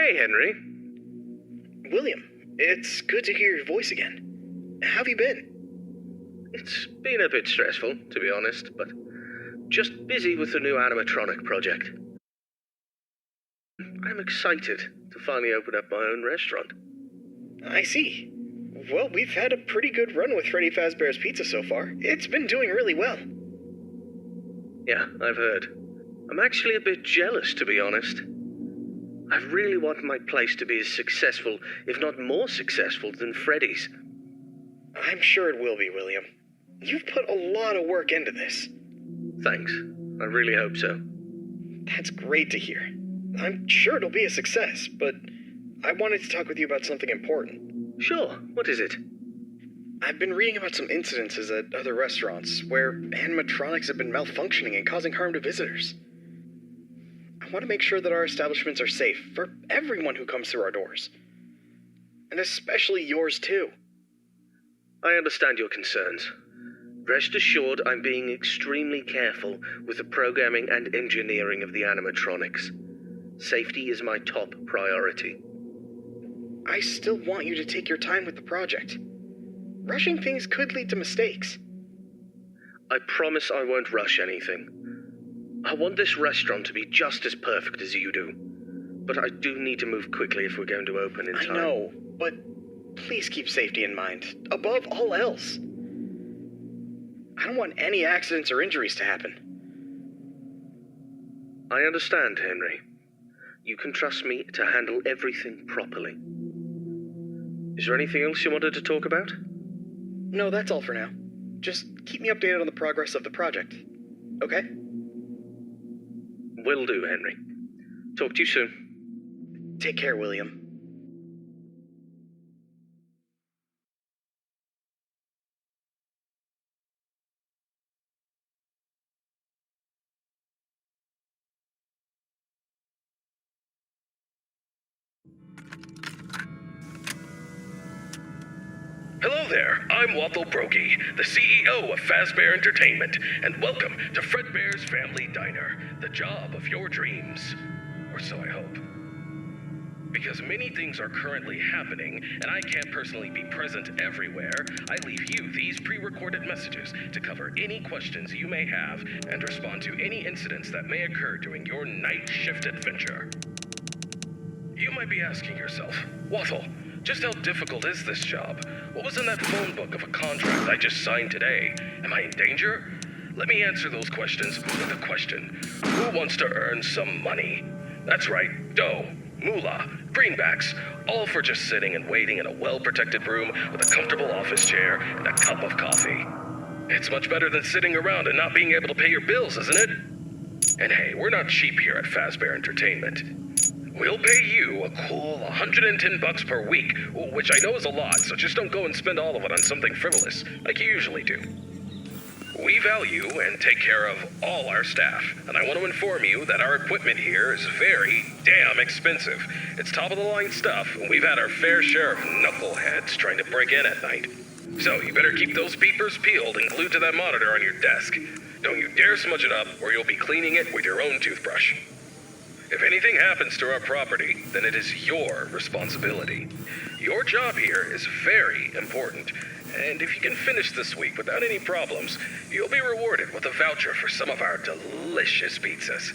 Hey, Henry. William, it's good to hear your voice again. How have you been? It's been a bit stressful, to be honest, but just busy with the new animatronic project. I'm excited to finally open up my own restaurant. I see. Well, we've had a pretty good run with Freddy Fazbear's Pizza so far. It's been doing really well. Yeah, I've heard. I'm actually a bit jealous, to be honest. I really want my place to be as successful, if not more successful, than Freddy's. I'm sure it will be, William. You've put a lot of work into this. Thanks. I really hope so. That's great to hear. I'm sure it'll be a success, but I wanted to talk with you about something important. Sure. What is it? I've been reading about some incidences at other restaurants where animatronics have been malfunctioning and causing harm to visitors. I want to make sure that our establishments are safe for everyone who comes through our doors. And especially yours, too. I understand your concerns. Rest assured I'm being extremely careful with the programming and engineering of the animatronics. Safety is my top priority. I still want you to take your time with the project. Rushing things could lead to mistakes. I promise I won't rush anything. I want this restaurant to be just as perfect as you do. But I do need to move quickly if we're going to open in time. I know, but please keep safety in mind, above all else. I don't want any accidents or injuries to happen. I understand, Henry. You can trust me to handle everything properly. Is there anything else you wanted to talk about? No, that's all for now. Just keep me updated on the progress of the project, okay? Will do, Henry. Talk to you soon. Take care, William. Hello there, I'm Wathel Brokey, the CEO of Fazbear Entertainment, and welcome to Fredbear's Family Diner, the job of your dreams. Or so I hope. Because many things are currently happening, and I can't personally be present everywhere, I leave you these pre-recorded messages to cover any questions you may have and respond to any incidents that may occur during your night shift adventure. You might be asking yourself, Wathel, just how difficult is this job? What was in that phone book of a contract I just signed today? Am I in danger? Let me answer those questions with a question. Who wants to earn some money? That's right, dough, moolah, greenbacks, all for just sitting and waiting in a well-protected room with a comfortable office chair and a cup of coffee. It's much better than sitting around and not being able to pay your bills, isn't it? And hey, we're not cheap here at Fazbear Entertainment. We'll pay you a cool $110 per week, which I know is a lot, so just don't go and spend all of it on something frivolous, like you usually do. We value and take care of all our staff, and I want to inform you that our equipment here is very damn expensive. It's top-of-the-line stuff, and we've had our fair share of knuckleheads trying to break in at night. So you better keep those peepers peeled and glued to that monitor on your desk. Don't you dare smudge it up, or you'll be cleaning it with your own toothbrush. If anything happens to our property, then it is your responsibility. Your job here is very important, and if you can finish this week without any problems, you'll be rewarded with a voucher for some of our delicious pizzas.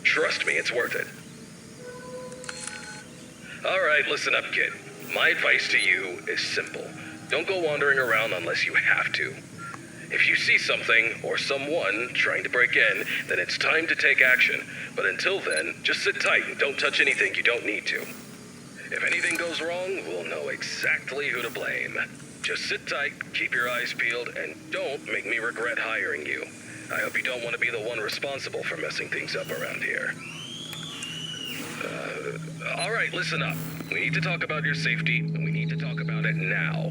Trust me, it's worth it. All right, listen up, kid. My advice to you is simple. Don't go wandering around unless you have to. If you see something or someone trying to break in, then it's time to take action. But until then, just sit tight and don't touch anything you don't need to. If anything goes wrong, we'll know exactly who to blame. Just sit tight, keep your eyes peeled, and don't make me regret hiring you. I hope you don't want to be the one responsible for messing things up around here. All right, listen up. We need to talk about your safety, and we need to talk about it now.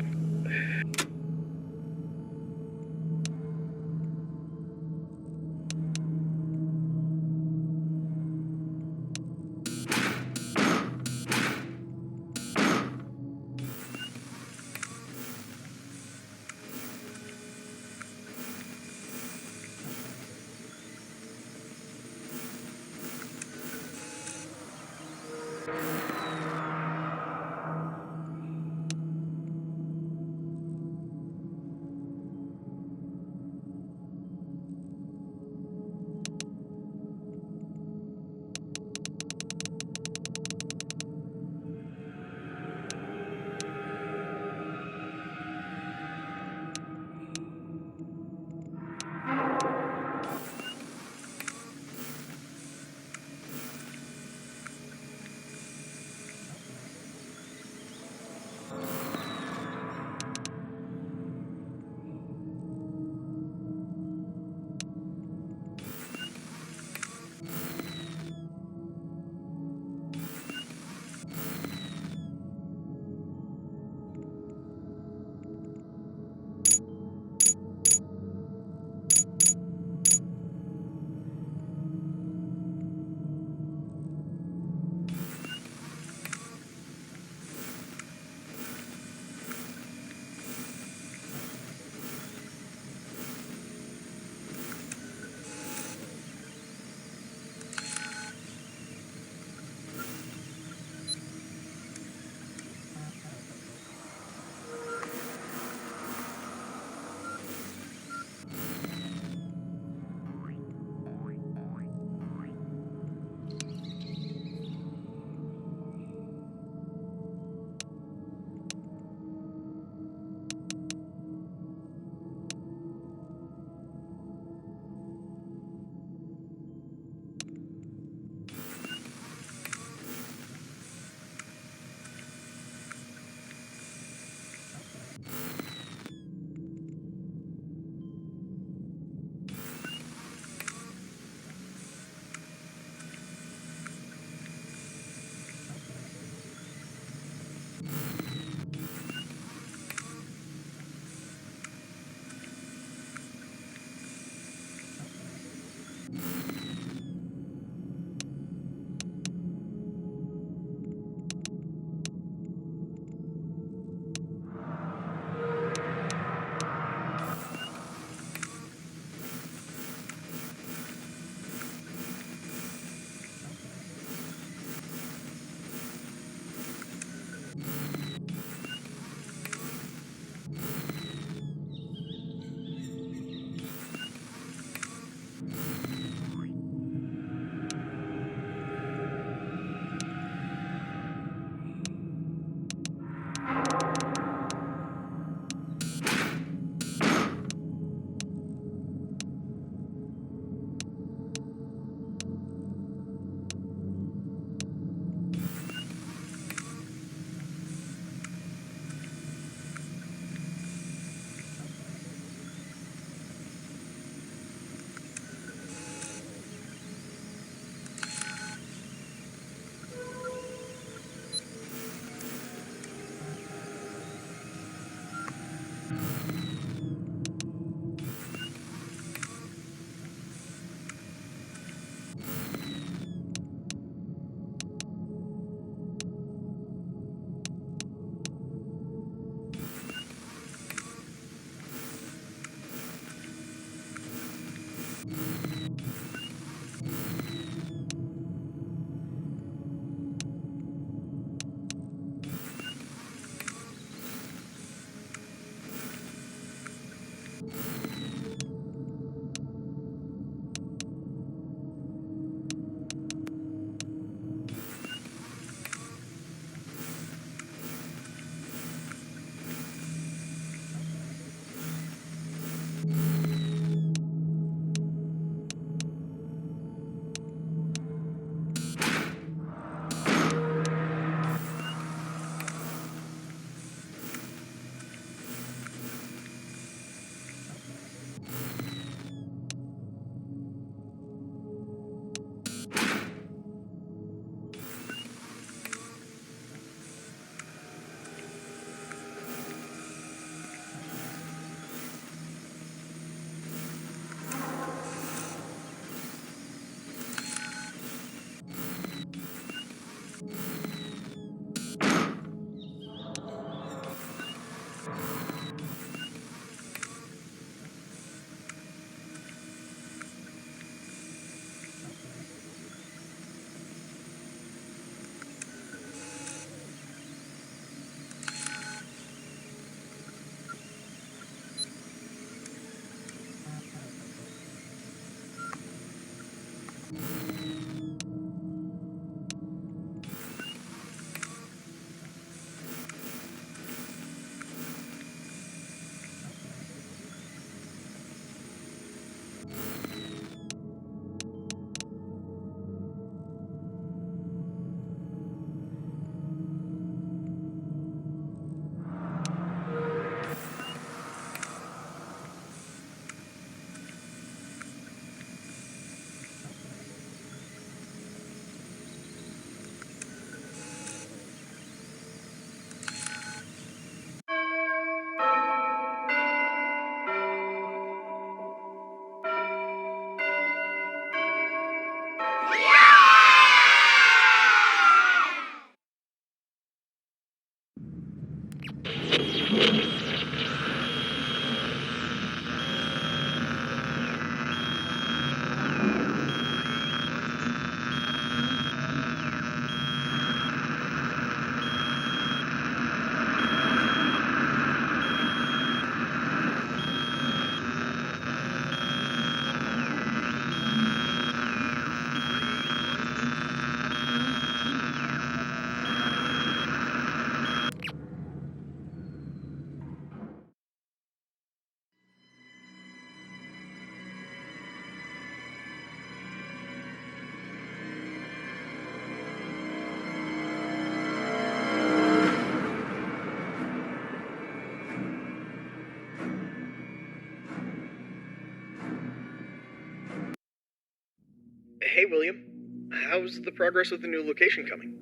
William. How's the progress with the new location coming?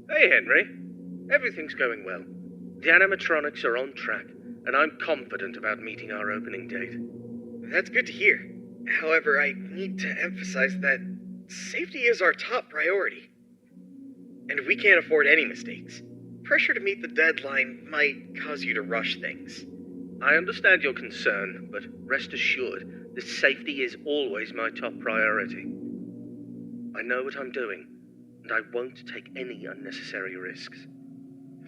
Hey, Henry. Everything's going well. The animatronics are on track, and I'm confident about meeting our opening date. That's good to hear. However, I need to emphasize that safety is our top priority. And we can't afford any mistakes. Pressure to meet the deadline might cause you to rush things. I understand your concern, but rest assured, the safety is always my top priority. I know what I'm doing, and I won't take any unnecessary risks.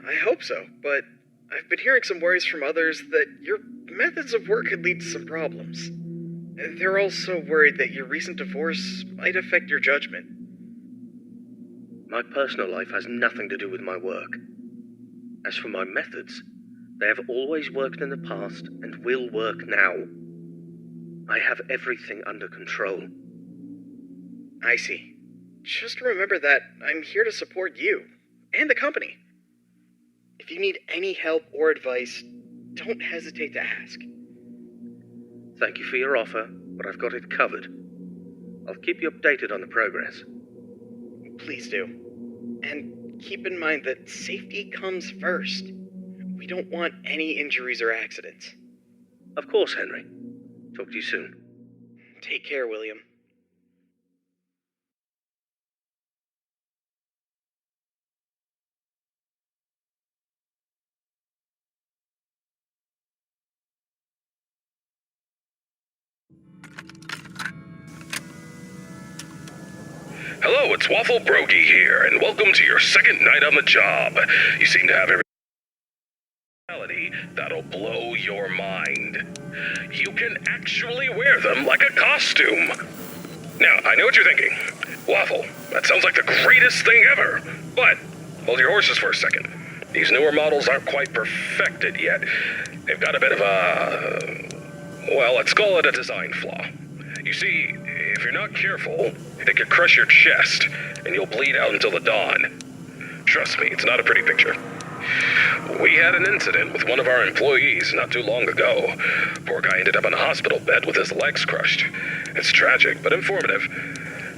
I hope so, but I've been hearing some worries from others that your methods of work could lead to some problems. They're also worried that your recent divorce might affect your judgment. My personal life has nothing to do with my work. As for my methods, they have always worked in the past and will work now. I have everything under control. I see. Just remember that I'm here to support you and the company. If you need any help or advice, don't hesitate to ask. Thank you for your offer, but I've got it covered. I'll keep you updated on the progress. Please do. And keep in mind that safety comes first. We don't want any injuries or accidents. Of course, Henry. Talk to you soon. Take care, William. Hello, it's Waffle Brokey here, and welcome to your second night on the job. You seem to have every reality that'll blow your mind. You can actually wear them like a costume. Now, I know what you're thinking. Waffle, that sounds like the greatest thing ever. But hold your horses for a second. These newer models aren't quite perfected yet. They've got a bit of well, let's call it a design flaw. You see, if you're not careful, they could crush your chest, and you'll bleed out until the dawn. Trust me, it's not a pretty picture. We had an incident with one of our employees not too long ago. Poor guy ended up in a hospital bed with his legs crushed. It's tragic, but informative.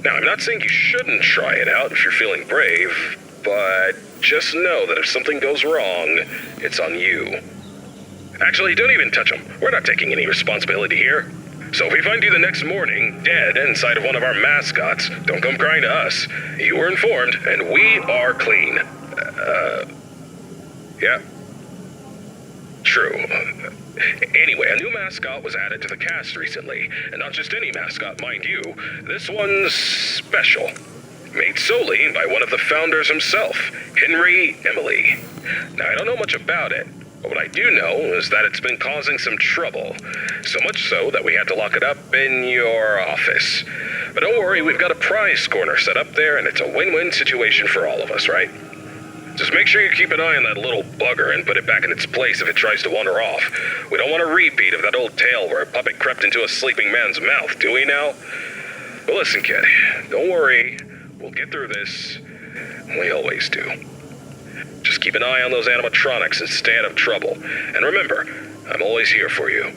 Now, I'm not saying you shouldn't try it out if you're feeling brave, but just know that if something goes wrong, it's on you. Actually, don't even touch him. We're not taking any responsibility here. So if we find you the next morning, dead inside of one of our mascots, don't come crying to us. You were informed, and we are clean. Yeah. True. Anyway, a new mascot was added to the cast recently. And not just any mascot, mind you. This one's special. Made solely by one of the founders himself, Henry Emily. Now, I don't know much about it. But what I do know is that it's been causing some trouble. So much so that we had to lock it up in your office. But don't worry, we've got a prize corner set up there, and it's a win-win situation for all of us, right? Just make sure you keep an eye on that little bugger and put it back in its place if it tries to wander off. We don't want a repeat of that old tale where a puppet crept into a sleeping man's mouth, do we now? But listen, kid, don't worry. We'll get through this. We always do. Just keep an eye on those animatronics and stay out of trouble. And remember, I'm always here for you.